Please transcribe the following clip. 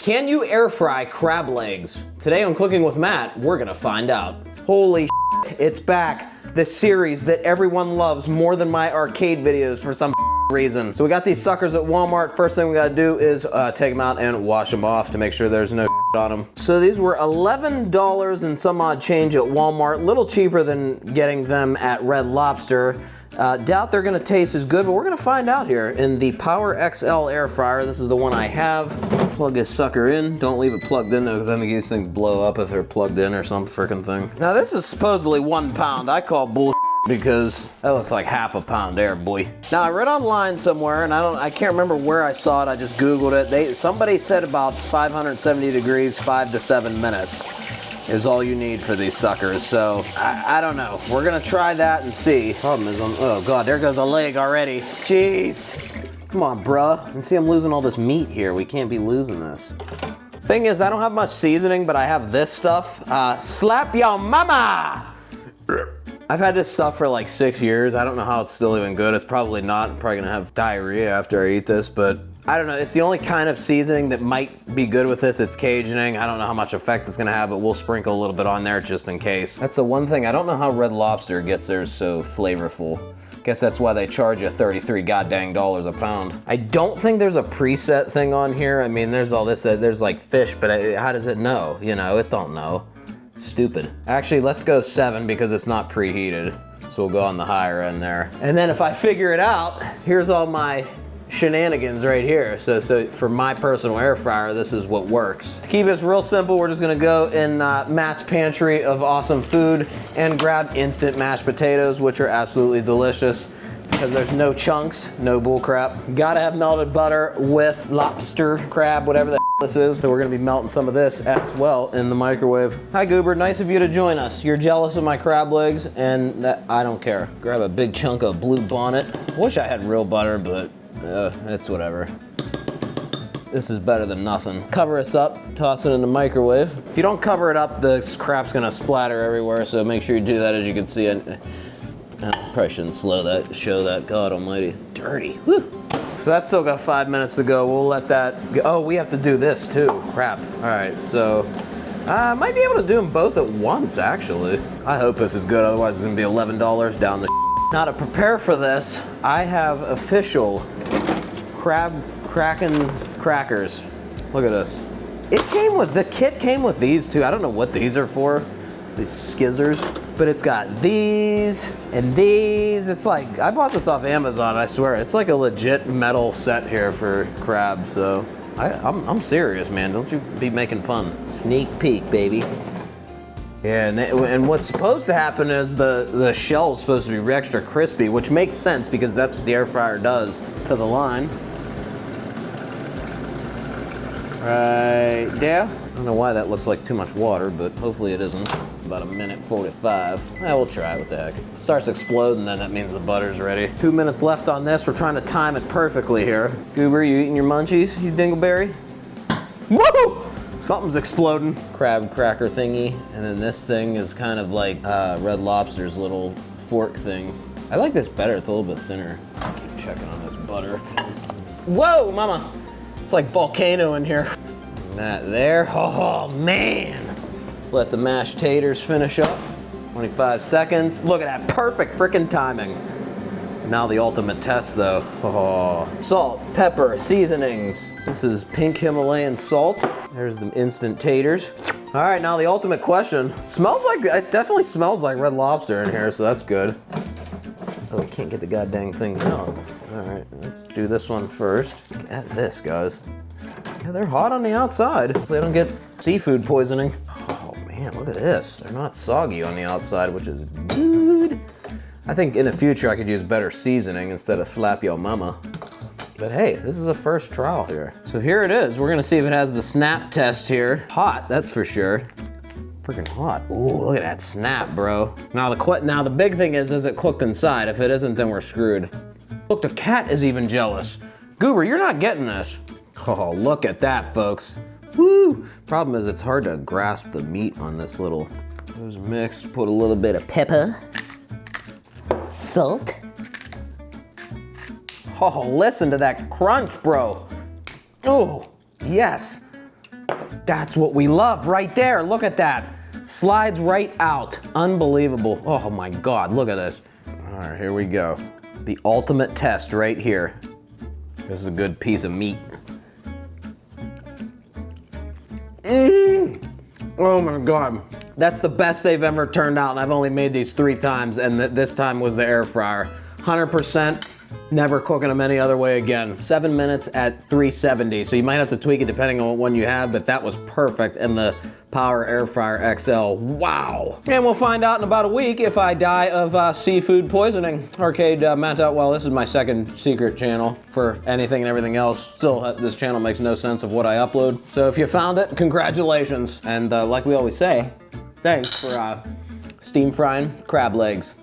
Can you air fry crab legs? Today on Cooking with Matt, we're gonna find out. Holy shit, it's back. The series that everyone loves more than my arcade videos for some reason. So we got these suckers at Walmart. First thing we gotta do is take them out and wash them off to make sure there's no on them. So these were $11 and some odd change at Walmart. Little cheaper than getting them at Red Lobster. Doubt they're gonna taste as good, but we're gonna find out here in the Power XL air fryer. This is the one I have. Plug this sucker in. Don't leave it plugged in though, because I think these things blow up if they're plugged in or some freaking thing. Now this is supposedly 1 pound. I call bull because that looks like half a pound air, boy. Now I read online somewhere, and I can't remember where I saw it. I just Googled it. Somebody said about 570 degrees, 5 to 7 minutes. Is all you need for these suckers. So I don't know. We're gonna try that and see. Problem is, oh God, there goes a leg already. Jeez. Come on, bruh. And see, I'm losing all this meat here. We can't be losing this. Thing is, I don't have much seasoning, but I have this stuff. Slap your mama! I've had this stuff for like 6 years. I don't know how it's still even good. It's probably not. I'm probably gonna have diarrhea after I eat this, but I don't know. It's the only kind of seasoning that might be good with this. It's Cajoning. I don't know how much effect it's gonna have, but we'll sprinkle a little bit on there just in case. That's the one thing. I don't know how Red Lobster gets theirs so flavorful. Guess that's why they charge you 33 goddamn dollars a pound. I don't think there's a preset thing on here. I mean, there's all this, there's like fish, but how does it know? You know, it don't know. It's stupid. Actually, let's go 7 because it's not preheated. So we'll go on the higher end there. And then if I figure it out, here's all my shenanigans right here. So for my personal air fryer, this is what works. To keep this real simple, we're just gonna go in Matt's pantry of awesome food and grab instant mashed potatoes, which are absolutely delicious because there's no chunks, no bull crap. Gotta have melted butter with lobster, crab, whatever the this is. So we're gonna be melting some of this as well in the microwave. Hi Goober, nice of you to join us. You're jealous of my crab legs, and that I don't care. Grab a big chunk of Blue Bonnet. Wish I had real butter, but it's whatever. This is better than nothing. Cover us up, toss it in the microwave. If you don't cover it up, the crap's gonna splatter everywhere, so make sure you do that. As you can see, I probably shouldn't show that, God almighty. Dirty, whew. So that's still got 5 minutes to go. We'll let that go. Oh, we have to do this too, crap. All right, so I might be able to do them both at once, actually. I hope this is good, otherwise it's gonna be $11 down the Now to prepare for this, I have official crab cracking crackers. Look at this. The kit came with these too. I don't know what these are for, these skizzers, but it's got these and these. It's like, I bought this off Amazon, I swear. It's like a legit metal set here for crab, so I'm serious, man. Don't you be making fun. Sneak peek, baby. Yeah, and what's supposed to happen is the shell is supposed to be extra crispy, which makes sense because that's what the air fryer does to the line. Right there. I don't know why that looks like too much water, but hopefully it isn't. About 1:45. We'll try it, what the heck. If it starts exploding, then that means the butter's ready. 2 minutes left on this. We're trying to time it perfectly here. Goober, you eating your munchies, you dingleberry? Woo! Something's exploding. Crab cracker thingy, and then this thing is kind of like Red Lobster's little fork thing. I like this better, it's a little bit thinner. I'll keep checking on this butter. Whoa, mama! It's like volcano in here. And that there, oh man! Let the mashed taters finish up. 25 seconds. Look at that, perfect frickin' timing. Now the ultimate test though. Oh. Salt, pepper, seasonings. This is pink Himalayan salt. There's the instant taters. All right, now the ultimate question. It definitely smells like Red Lobster in here, so that's good. Oh, we can't get the goddamn things out. All right, let's do this one first. Look at this, guys. Yeah, they're hot on the outside, so they don't get seafood poisoning. Oh man, look at this. They're not soggy on the outside, which is good. I think in the future I could use better seasoning instead of slap yo mama. But hey, this is a first trial here. So here it is. We're gonna see if it has the snap test here. Hot, that's for sure. Freaking hot. Ooh, look at that snap, bro. Now the big thing is it cooked inside? If it isn't, then we're screwed. Look, the cat is even jealous. Goober, you're not getting this. Oh, look at that, folks. Woo! Problem is it's hard to grasp the meat on this little. There's mixed, put a little bit of pepper. Salt. Oh, listen to that crunch, bro. Oh, yes. That's what we love right there. Look at that. Slides right out. Unbelievable. Oh my God, look at this. All right, here we go. The ultimate test right here. This is a good piece of meat. Oh my God. That's the best they've ever turned out, and I've only made these 3 times, and this time was the air fryer. 100%, never cooking them any other way again. 7 minutes at 370, so you might have to tweak it depending on what one you have, but that was perfect in the Power Air Fryer XL. Wow. And we'll find out in about a week if I die of seafood poisoning. Arcade Matt Well, this is my second secret channel for anything and everything else. Still, this channel makes no sense of what I upload. So if you found it, congratulations. And like we always say, thanks for steam frying crab legs.